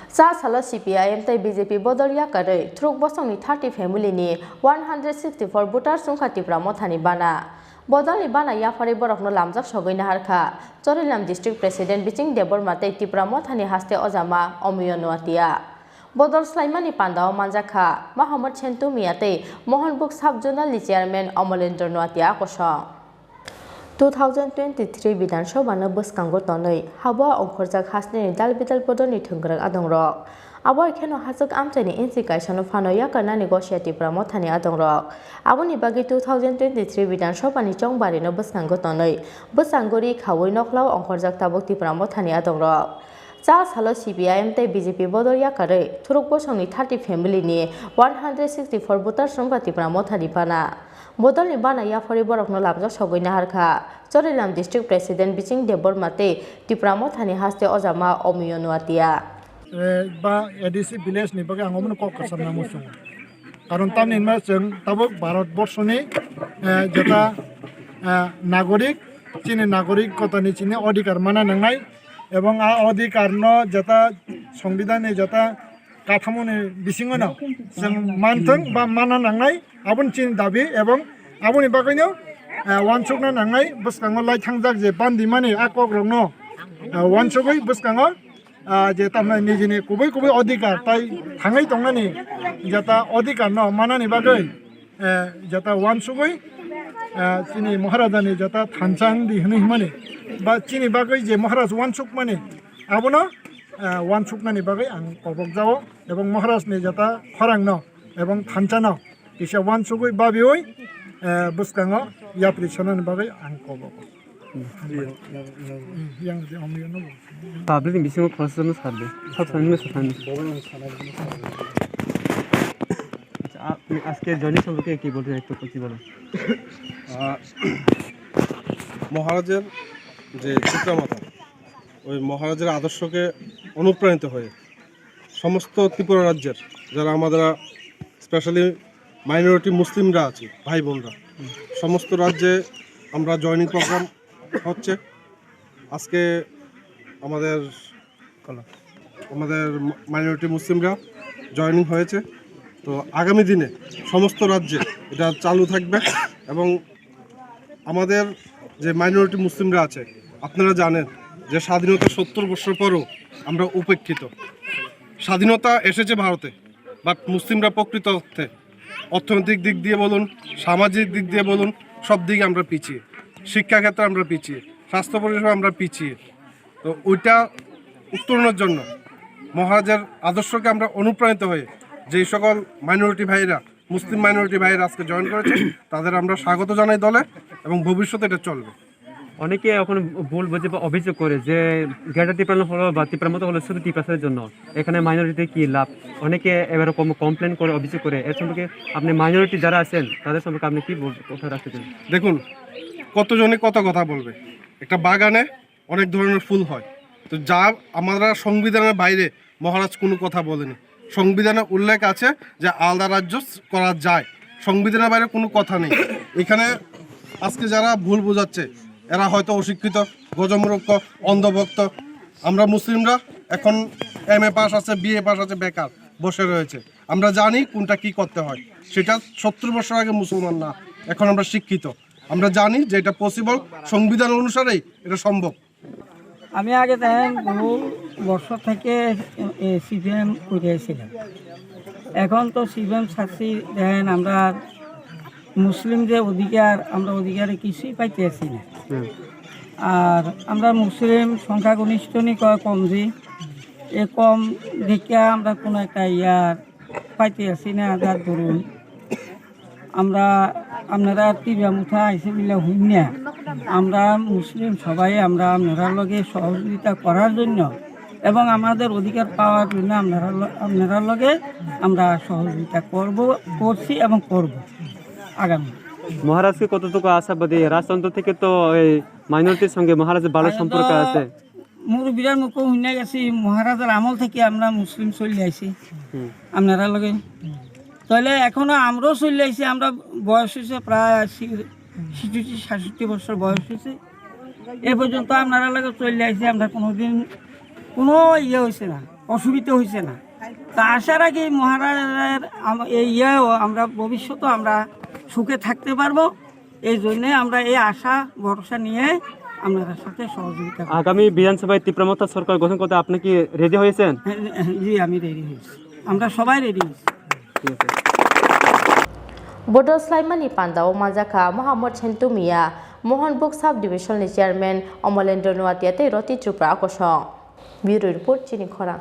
Chasalo CPIM tai BJP Bodol Yakarwi Thuruk Bosongni 30 family ni 164 voters Romkha Tipra Mothani Bana Bodol ni Bana Yakarwi borokno lamjak sogoina harkha Chorilam district president biching debor mate Tipra Mothani haste ojama omiyono atia Bodol Slaimani Pandao Manjakha Mohammed Chentu Miate Mohan Book Sub Zonal Chairman Omolendra Noatia Kosong 2023 Bidhan Sabhano Boskango Tonoi Haba Okhorjak Hasne Dalbidal Bodoni Thungrak Adongrok Abo Keno Hazak Amtani Insikation of Hano Yakana negotiative Mothani Adongrok Aboni Bagi 2023 Bidhan Sabhani Chongbari no Boskango Tonoi Bosangori Khawi Noklau Okhorjak Tabok Tipra Mothani Adongrok Chasalo CPIM tai BJP Bodol Yakarwi Thuruk Bosongni 30 family ni 164 voters Romkha Tipra Mothani Bana Bodol ni Bana Yakarwi borokno lamjak sogoina harkha Chorilam district president biching debor mate Tipra Mothani haste ojama omiyono atia ba ADC village ni baga angomno kok kasarna musung karon tamni ma जों tabok bharat borshoni jeta nagorik chini nagorik kotani chini odhikar mana nangnai এবং অধিকারনো যেটা সংবিধানে যেটা কাঠামোনি বিসিঙনো जों মানথং বা মানা নাংনাই আবন চিন দাবি এবং আবনি বাগাইনো ওয়ানসুকনা নাংনাই বসকাঙ্গো লাই থাংজাক যে বান্দি মানে আকক রংনো ওয়ানসুকই বসকাঙ্গো যে তামনা নিজেনি কুबै কুबै অধিকার তাই থাঙাই তংনানি যেটা অধিকার ন মানানি বাগৈ যেটা ওয়ানসুকই চিনি মহারাজানি যেটা থানচাং দি হনি মানে বা চিনি বাগৈ যে মহারাজ ওয়ানসুক মানে আবনো ওয়ানসুকনানি বাগৈ আং কবক যাও এবং মহারাজনি যেটা খরাং ন এবং থানচা ন ইসা ওয়ানসুকই বাবিওই বসকাঙ্গো ইয়াপ্রি সনানি বাগৈ আং কবক yang di omiyano public বিসিং খরচনো সারবে সব সামনে সামনে আপনি আজকে জনি সম্পর্কে কি বলতে একটু কি বলেন মহারাজের যে চিত্রমাতা ওই মহারাজের আদর্শকে অনুপ্রাণিত হয়ে সমস্ত ত্রিপুরা রাজ্যের যারা আমাদের স্পেশালি মাইনরিটি মুসলিমরা আছে ভাই বোনরা সমস্ত রাজ্যে আমরা জয়নিং প্রোগ্রাম হচ্ছে আজকে আমাদের মাইনরিটি মুসলিমরা জয়নিং হয়েছে তো আগামী দিনে সমস্ত রাজ্যে এটা চালু থাকবে এবং আমাদের যে মাইনরিটি মুসলিমরা আছে আপনারা জানেন যে স্বাধীনতা 70 বছর পরও আমরা উপেক্ষিত স্বাধীনতা এসেছে ভারতে বাট মুসলিমরা প্রকৃত অর্থে অর্থনৈতিক দিক দিয়ে বলুন সামাজিক দিক দিয়ে বলুন সব দিকে আমরা পিছিয়ে শিক্ষাক্ষেত্রে আমরা পিছিয়ে স্বাস্থ্য পরিষেবা আমরা পিছিয়ে তো ওইটা উত্তরণের জন্য মহারাজের আদর্শকে আমরা অনুপ্রাণিত হয়ে যেই সকল মাইনরিটি ভাইরা মুসলিম মাইনরিটি ভাইরা আজকে জয়েন করেছে তাদের আমরা স্বাগত জানাই দলে এবং ভবিষ্যতে এটা চলবে অনেকে এখন ভুল বুঝে বা অভিযোগ করে যে গ্রেটার ত্রিপুরা হলো বা ত্রিপুরার মতো হলো শুধু ত্রিপুরার জন্য এখানে মাইনরিটি কি লাভ অনেকে এবার কমপ্লেন করে অভিযোগ করে এর সম্পর্কে আপনি মাইনরিটি যারা আছেন তাদের সম্পর্কে আপনি কি কথা রাখতেছেন দেখুন কতজনে কত কথা বলবে একটা বাগানে অনেক ধরনের ফুল হয় তো যা আমরা সংবিধানের বাইরে মহারাজ কোনো কথা বলেনি সংবিধানে উল্লেখ আছে যে আলাদা রাজ্য করা যায় সংবিধানের বাইরে কোনো কথা নেই এখানে আজকে যারা ভুল বোঝাচ্ছে এরা হয়তো অশিক্ষিত গজমূর্খ অন্ধভক্ত আমরা মুসলিমরা এখন MA পাস আছে BA পাস আছে বেকার বসে রয়েছে আমরা জানি কোনটা কি করতে হয় সেটা 70 বছর আগে মুসলমান না এখন আমরা শিক্ষিত আমরা জানি যে এটা পসিবল সংবিধান অনুসারেই এটা সম্ভব আমি আগে দেখেন বহু বছর থেকে CPIM করেছিলাম এখন তো CPIM ছাড়ছি দেখেন আমরা মুসলিম যে অধিকার আমরা অধিকারে কিছুই পাইতে আসি না আর আমরা মুসলিম সংখ্যাগরিষ্ঠনি কম যে এ কম দেখে আমরা কোনো একটা ইয়ার পাইতে আসি না যার ধরুন আমরা আপনারা টিভা মুঠা আইসে বলে হইন না আমরা মুসলিম সবাই আমরা আপনারা লগে সহযোগিতা করার জন্য এবং আমাদের অধিকার পাওয়ার জন্য আপনারা লগে আমরা সহযোগিতা করছি এবং করব আগামী মহারাজকে কতটুকু আশাবাদী রাজতন্ত্র থেকে তো এই মাইনরিটির সঙ্গে মহারাজের ভালো সম্পর্ক আছে মুরব্বীর মুখ শুনে গেছি মহারাজার আমল থেকে আমরা মুসলিম চলে আইছি আপনারা লগে তাহলে এখনো আমরাও চলে আইছি আমরা বয়স হয়েছে প্রায় 66 বছর বয়স হয়েছে এ পর্যন্ত আপনারা লগে চলে আইছি আমরা কোনোদিন কোনো ইয়ে হয়েছে না অসুবিধা হয়েছে না। তা আসার আগে মহারাজের ইয়েও আমরা ভবিষ্যতেও আমরা সুখে থাকতে পারবো, এই জন্যে আমরা এই আশা ভরসা নিয়ে আপনাদের সাথে সহযোগিতা করব। আগামী বিধানসভায় তীব্রমতা সরকার গঠন করতে আপনি কি রেডি হয়েছেন? জি, আমি রেডি হয়েছি, আমরা সবাই রেডি হয়েছি। Bodol Slaimani Pandao Majaka Mohammad Chentumia Mohanbuk Sub Division Chairman Omalendra Nuatiate Roti Tripura Kosong. Bureau Report Chini Khorang.